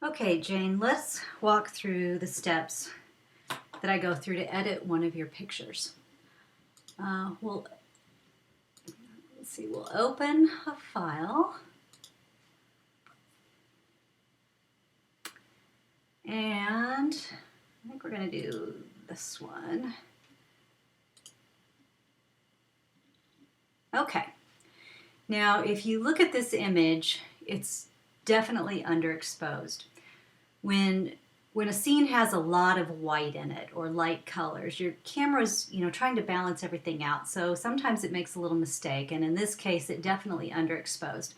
Okay, Jane, let's walk through the steps that I go through to edit one of your pictures. Let's see, we'll open a file. And I think we're going to do this one. Okay. Now, if you look at this image, it's definitely underexposed. When a scene has a lot of white in it or light colors, your camera's, trying to balance everything out. So sometimes it makes a little mistake, and in this case, it definitely underexposed.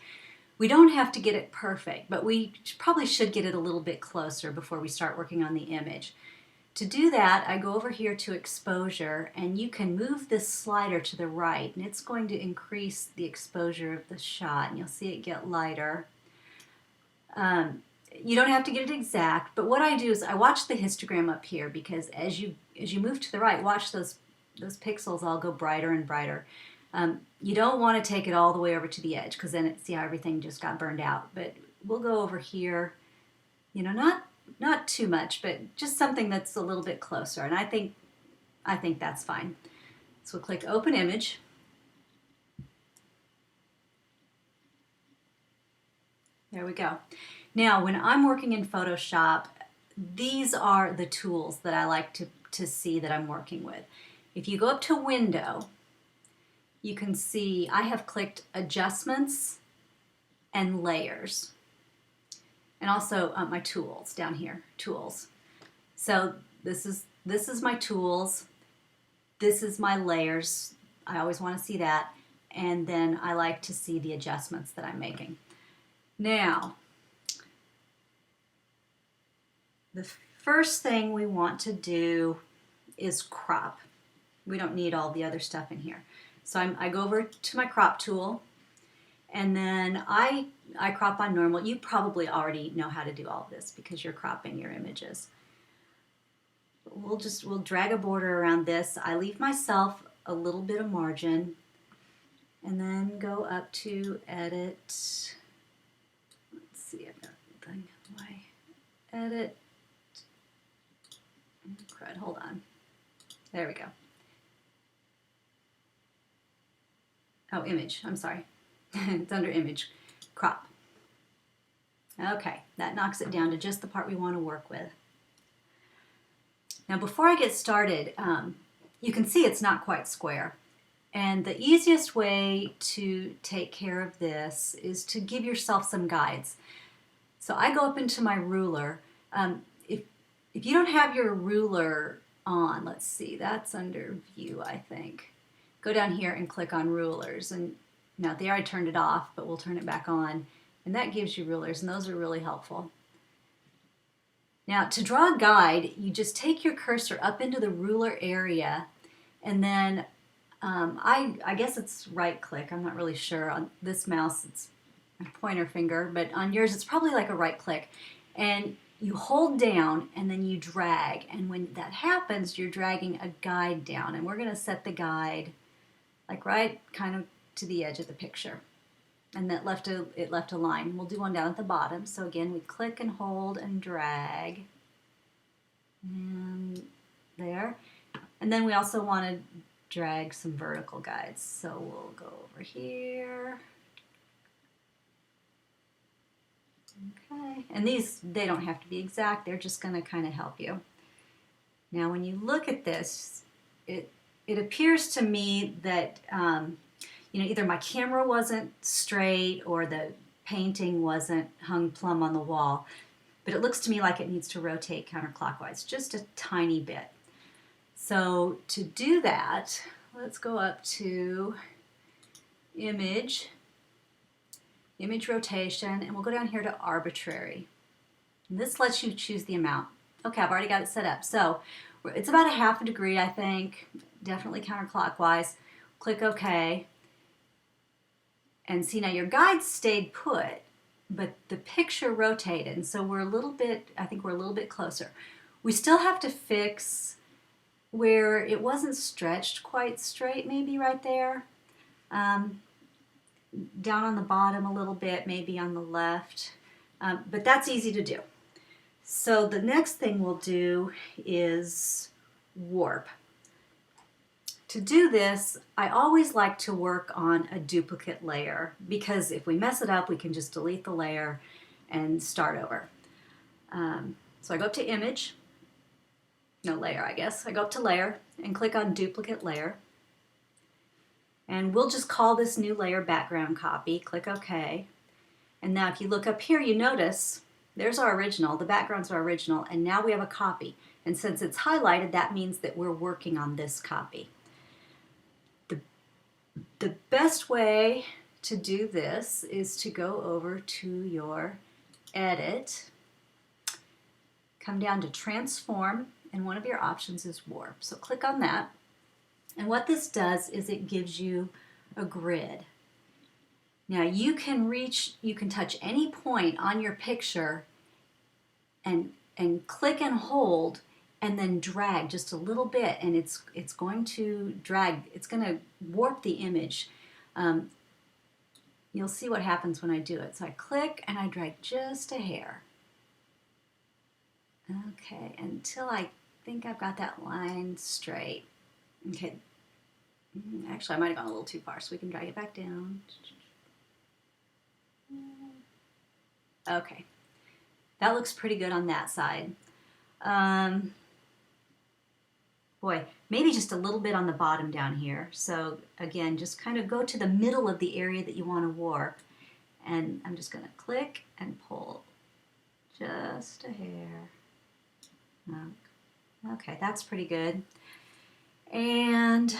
We don't have to get it perfect, but we probably should get it a little bit closer before we start working on the image. To do that, I go over here to exposure, and you can move this slider to the right, and it's going to increase the exposure of the shot, and you'll see it get lighter. You don't have to get it exact, but what I do is I watch the histogram up here, because as you move to the right, watch those pixels all go brighter and brighter. You don't want to take it all the way over to the edge, because then see how everything just got burned out. But we'll go over here, not too much, but just something that's a little bit closer, and I think that's fine. So we'll click Open Image. There we go. Now, when I'm working in Photoshop, these are the tools that I like to see that I'm working with. If you go up to Window, you can see I have clicked Adjustments and Layers. And also my tools down here, Tools. So this is my tools. This is my layers. I always want to see that. And then I like to see the adjustments that I'm making. Now, the first thing we want to do is crop. We don't need all the other stuff in here. So I go over to my crop tool, and then I crop on normal. You probably already know how to do all of this because you're cropping your images. We'll drag a border around this. I leave myself a little bit of margin, and then go up to Edit. Let's see, I've got the thing. Why? Edit. Crud, hold on. There we go. Oh, Image, I'm sorry. It's under Image, Crop. Okay, that knocks it down to just the part we want to work with. Now before I get started, you can see it's not quite square. And the easiest way to take care of this is to give yourself some guides. So I go up into my ruler. If you don't have your ruler on, let's see, that's under View, I think. Go down here and click on Rulers. And now there I turned it off, but we'll turn it back on. And that gives you rulers, and those are really helpful. Now to draw a guide, you just take your cursor up into the ruler area, and then I guess it's right click. I'm not really sure. On this mouse, it's my pointer finger, but on yours, it's probably like a right click. And you hold down, and then you drag. And when that happens, you're dragging a guide down. And we're going to set the guide like right kind of to the edge of the picture. And that it left a line. We'll do one down at the bottom. So again, we click and hold and drag. And there. And then we also want to drag some vertical guides. So we'll go over here. Okay. And these, they don't have to be exact. They're just going to kind of help you. Now when you look at this, it appears to me that either my camera wasn't straight or the painting wasn't hung plumb on the wall, but it looks to me like it needs to rotate counterclockwise just a tiny bit. So to do that, let's go up to Image Rotation, and we'll go down here to Arbitrary. And this lets you choose the amount. Okay, I've already got it set up. So it's about 1/2 degree, I think, definitely counterclockwise. Click OK. And see, now your guide stayed put, but the picture rotated. And so I think we're a little bit closer. We still have to fix where it wasn't stretched quite straight, maybe right there. Down on the bottom a little bit, maybe on the left. But that's easy to do. So the next thing we'll do is warp. To do this, I always like to work on a duplicate layer because if we mess it up, we can just delete the layer and start over. So I go up to Image, no, Layer, I guess. I go up to Layer and click on Duplicate Layer. And we'll just call this new layer Background Copy. Click OK. And now if you look up here, you notice there's our original, the background's our original, and now we have a copy. And since it's highlighted, that means that we're working on this copy. The best way to do this is to go over to your Edit, come down to Transform, and one of your options is Warp. So click on that. And what this does is it gives you a grid. Now you can touch any point on your picture and click and hold and then drag just a little bit, and it's going to drag, it's going to warp the image. You'll see what happens when I do it. So I click and I drag just a hair. Okay, until I think I've got that line straight. Okay, actually I might have gone a little too far, so we can drag it back down. Okay, that looks pretty good on that side. Boy, maybe just a little bit on the bottom down here. So again, just kind of go to the middle of the area that you want to warp. And I'm just going to click and pull just a hair. Okay, that's pretty good. And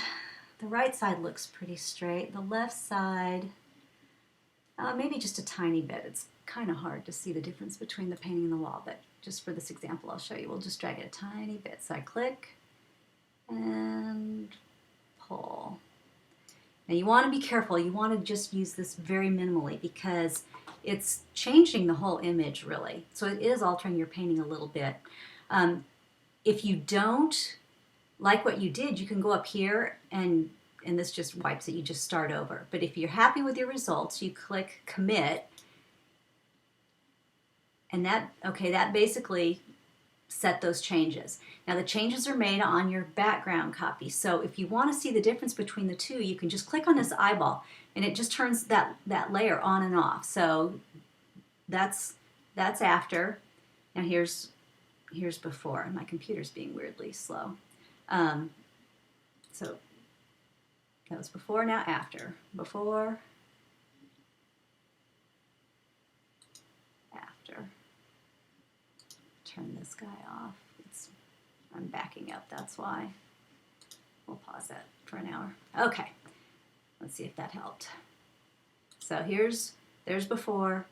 the right side looks pretty straight. The left side, maybe just a tiny bit. It's kind of hard to see the difference between the painting and the wall, but just for this example, I'll show you. We'll just drag it a tiny bit. So I click and pull. Now you want to be careful. You want to just use this very minimally because it's changing the whole image really. So it is altering your painting a little bit. If you don't like what you did, you can go up here and this just wipes it. You just start over. But if you're happy with your results, you click Commit. And that basically set those changes. Now the changes are made on your background copy. So if you want to see the difference between the two, you can just click on this eyeball and it just turns that layer on and off. So that's after. Now here's before. And my computer's being weirdly slow. So that was before, now after. Before, after. Turn this guy off. I'm backing up, that's why. We'll pause that for an hour. Okay, let's see if that helped. So there's before,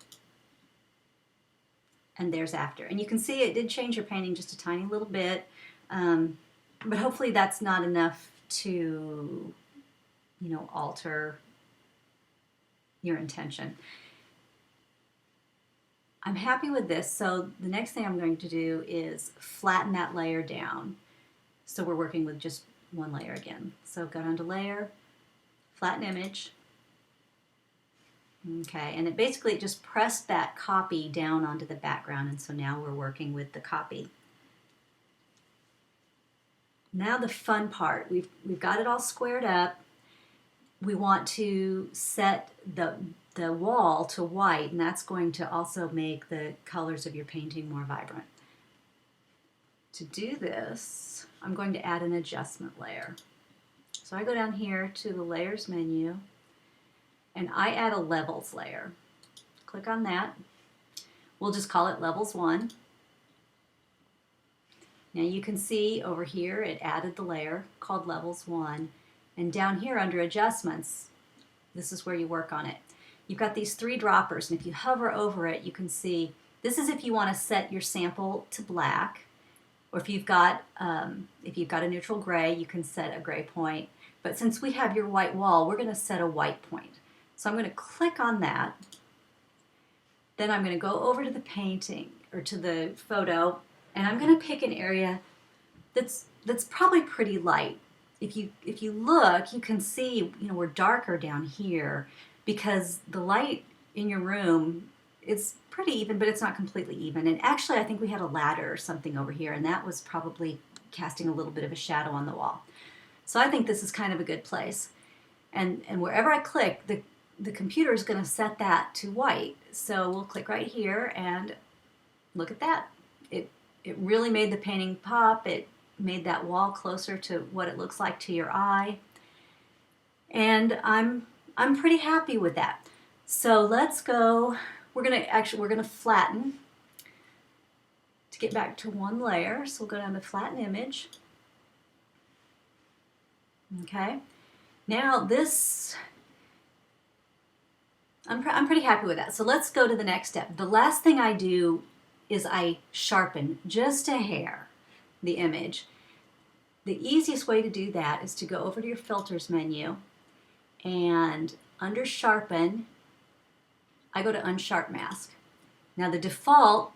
and there's after. And you can see it did change your painting just a tiny little bit, but hopefully that's not enough to, alter your intention. I'm happy with this, so the next thing I'm going to do is flatten that layer down. So we're working with just one layer again. So go down to Layer, Flatten Image. Okay, and it basically just pressed that copy down onto the background, and so now we're working with the copy. Now the fun part, we've got it all squared up. We want to set the wall to white, and that's going to also make the colors of your painting more vibrant. To do this, I'm going to add an adjustment layer. So I go down here to the Layers menu, and I add a Levels layer. Click on that. We'll just call it Levels 1. Now you can see over here it added the layer called Levels 1, and down here under Adjustments, this is where you work on it. You've got these three droppers, and if you hover over it, you can see this is if you want to set your sample to black, or if you've got a neutral gray, you can set a gray point. But since we have your white wall, we're going to set a white point. So I'm going to click on that. Then I'm going to go over to the painting or to the photo, and I'm going to pick an area that's probably pretty light. If you look, you can see we're darker down here, because the light in your room it's pretty even, but it's not completely even. And actually, I think we had a ladder or something over here, and that was probably casting a little bit of a shadow on the wall. So I think this is kind of a good place. And wherever I click, the computer is going to set that to white. So we'll click right here and look at that. It really made the painting pop. It made that wall closer to what it looks like to your eye. And I'm pretty happy with that. So let's go. We're gonna flatten to get back to one layer. So we'll go down to flatten image. Okay. Now this, I'm pretty happy with that. So let's go to the next step. The last thing I do is I sharpen just a hair the image. The easiest way to do that is to go over to your filters menu, and under sharpen, I go to unsharp mask. Now the default,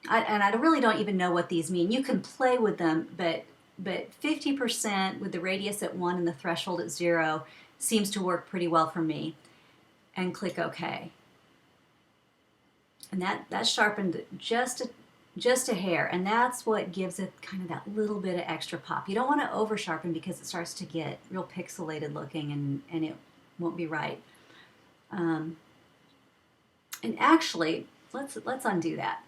I really don't even know what these mean. You can play with them, but 50% with the radius at 1 and the threshold at 0 seems to work pretty well for me. And click OK. And that sharpened just a hair, and that's what gives it kind of that little bit of extra pop. You don't want to over sharpen because it starts to get real pixelated looking, and it won't be right. And actually, let's undo that,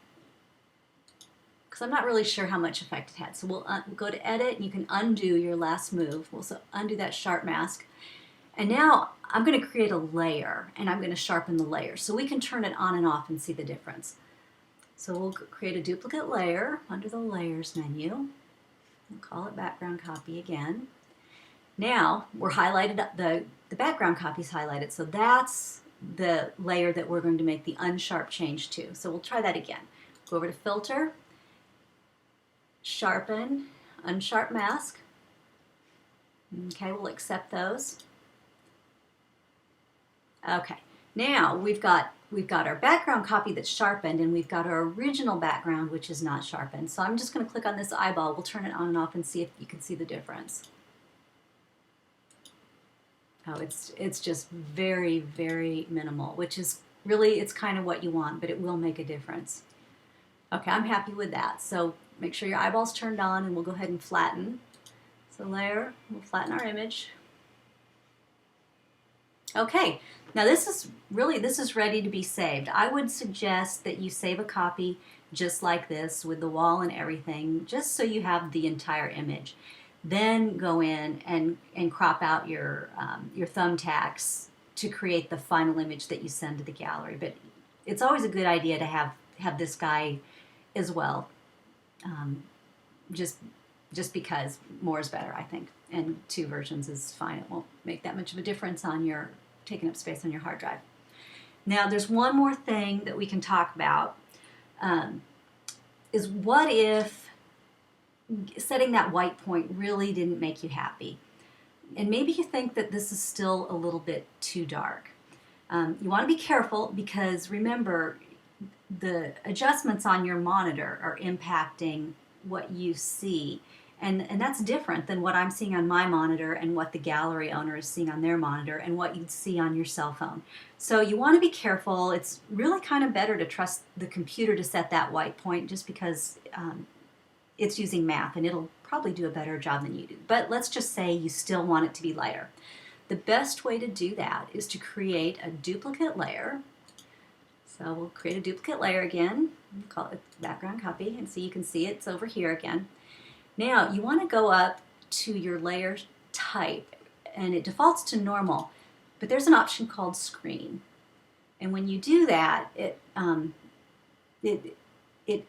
because I'm not really sure how much effect it had. So we'll go to edit, and you can undo your last move. We'll undo that sharp mask. And now I'm going to create a layer, and I'm going to sharpen the layer so we can turn it on and off and see the difference. So we'll create a duplicate layer under the layers menu. We'll call it background copy again. Now we're highlighted, the background copy is highlighted, so that's the layer that we're going to make the unsharp change to. So we'll try that again. Go over to filter, sharpen, unsharp mask. Okay, we'll accept those. Okay, now we've got our background copy that's sharpened, and we've got our original background which is not sharpened. So I'm just going to click on this eyeball. We'll turn it on and off and see if you can see the difference. Oh, it's just very, very minimal, which is really, it's kind of what you want, but it will make a difference. Okay, I'm happy with that. So make sure your eyeball's turned on, and we'll go ahead and flatten. So layer, we'll flatten our image. Okay, now this is ready to be saved. I would suggest that you save a copy just like this with the wall and everything, just so you have the entire image. Then go in and crop out your thumbtacks to create the final image that you send to the gallery. But it's always a good idea to have this guy as well, just because more is better, I think. And 2 versions is fine. It won't make that much of a difference on your taking up space on your hard drive. Now, there's one more thing that we can talk about, is what if setting that white point really didn't make you happy? And maybe you think that this is still a little bit too dark. You want to be careful, because remember, the adjustments on your monitor are impacting what you see. And that's different than what I'm seeing on my monitor and what the gallery owner is seeing on their monitor and what you'd see on your cell phone. So you want to be careful. It's really kind of better to trust the computer to set that white point, just because it's using math and it'll probably do a better job than you do. But let's just say you still want it to be lighter. The best way to do that is to create a duplicate layer. So we'll create a duplicate layer again. We'll call it background copy, and so you can see it's over here again. Now you want to go up to your layer type, and it defaults to normal, but there's an option called screen. And when you do that, it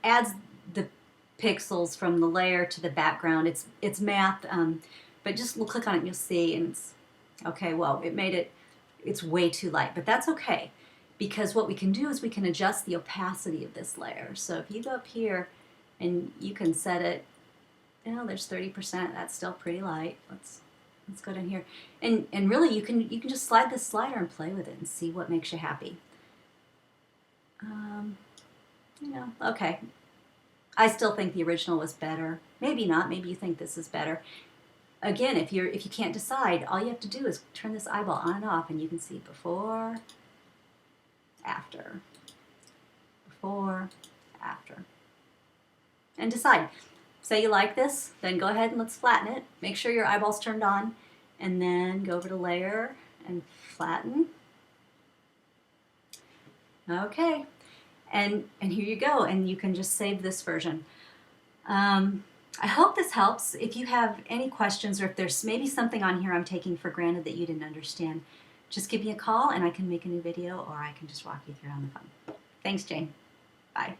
adds the pixels from the layer to the background. It's math, but just click on it and you'll see, and it's okay. Well, it's way too light, but that's okay, because what we can do is we can adjust the opacity of this layer. So if you go up here and you can set it, there's 30%. That's still pretty light. Let's go down here, and really you can just slide this slider and play with it and see what makes you happy. Okay. I still think the original was better. Maybe not. Maybe you think this is better. Again, if you can't decide, all you have to do is turn this eyeball on and off, and you can see before, after. before, after. And decide. Say you like this, then go ahead and let's flatten it. Make sure your eyeball's turned on, and then go over to layer and flatten. Okay, and here you go, and you can just save this version. I hope this helps. If you have any questions, or if there's maybe something on here I'm taking for granted that you didn't understand, just give me a call and I can make a new video, or I can just walk you through it on the phone. Thanks, Jane. Bye.